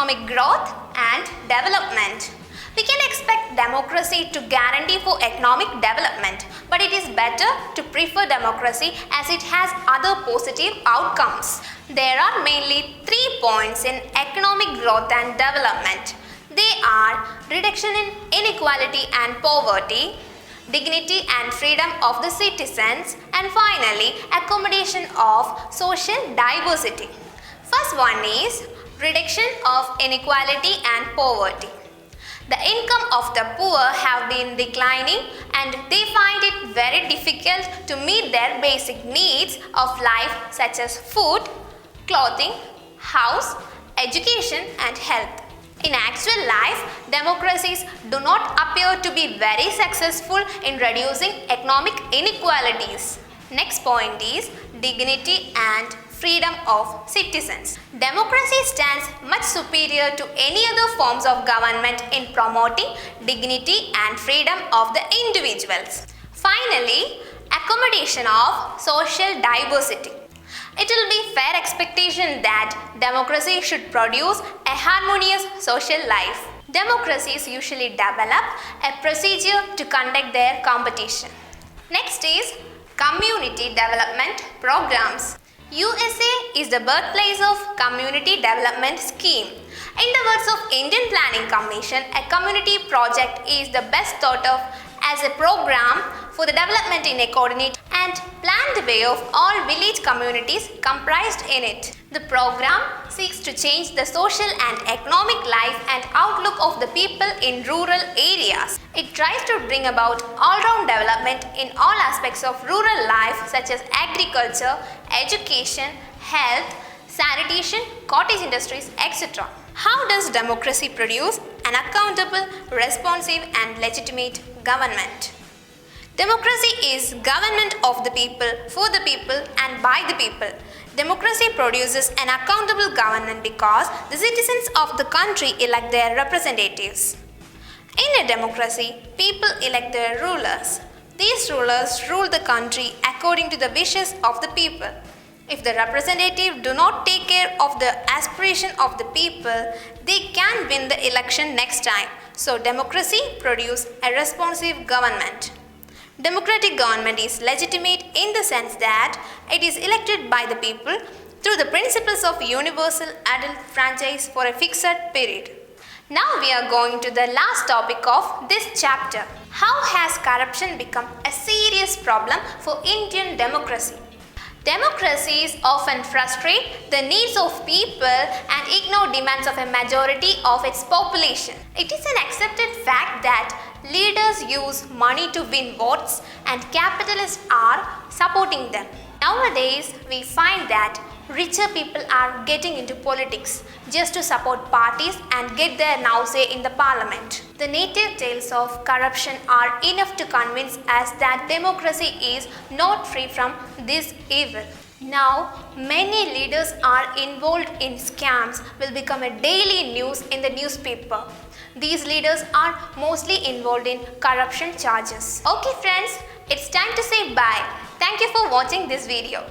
economic growth and development. We can expect democracy to guarantee for economic development, but it is better to prefer democracy as it has other positive outcomes. There are mainly 3 points in economic growth and development. They are reduction in inequality and poverty, dignity and freedom of the citizens, and finally accommodation of social diversity. First one is reduction of inequality and poverty. The income of the poor have been declining and they find it very difficult to meet their basic needs of life such as food, clothing, house, education and health. In actual life, democracies do not appear to be very successful in reducing economic inequalities. Next point is dignity and freedom of citizens. Democracy stands much superior to any other forms of government in promoting dignity and freedom of the individuals. Finally, accommodation of social diversity. It will be fair expectation that democracy should produce a harmonious social life. Democracies usually develop a procedure to conduct their competition. Next is community development programs. USA is the birthplace of Community Development Scheme. In the words of Indian Planning Commission, a community project is the best thought of as a program for the development in a coordinated and planned way of all village communities comprised in it. The program seeks to change the social and economic life and outlook of the people in rural areas. It tries to bring about all-round development in all aspects of rural life such as agriculture, education, health, sanitation, cottage industries, etc. How does democracy produce an accountable, responsive and legitimate government? Democracy is government of the people, for the people and by the people. Democracy produces an accountable government because the citizens of the country elect their representatives. In a democracy, people elect their rulers. These rulers rule the country according to the wishes of the people. If the representatives do not take care of the aspiration of the people, they can win the election next time. So democracy produces a responsive government. Democratic government is legitimate in the sense that it is elected by the people through the principles of universal adult franchise for a fixed period. Now we are going to the last topic of this chapter. How has corruption become a serious problem for Indian democracy? Democracies often frustrate the needs of people and ignore demands of a majority of its population. It is an accepted fact that leaders use money to win votes and capitalists are supporting them. Nowadays, we find that richer people are getting into politics just to support parties and get their now say in the parliament. The native tales of corruption are enough to convince us that democracy is not free from this evil. Now, many leaders are involved in scams will become a daily news in the newspaper. These leaders are mostly involved in corruption charges. Okay friends, it's time to say bye. Thank you for watching this video.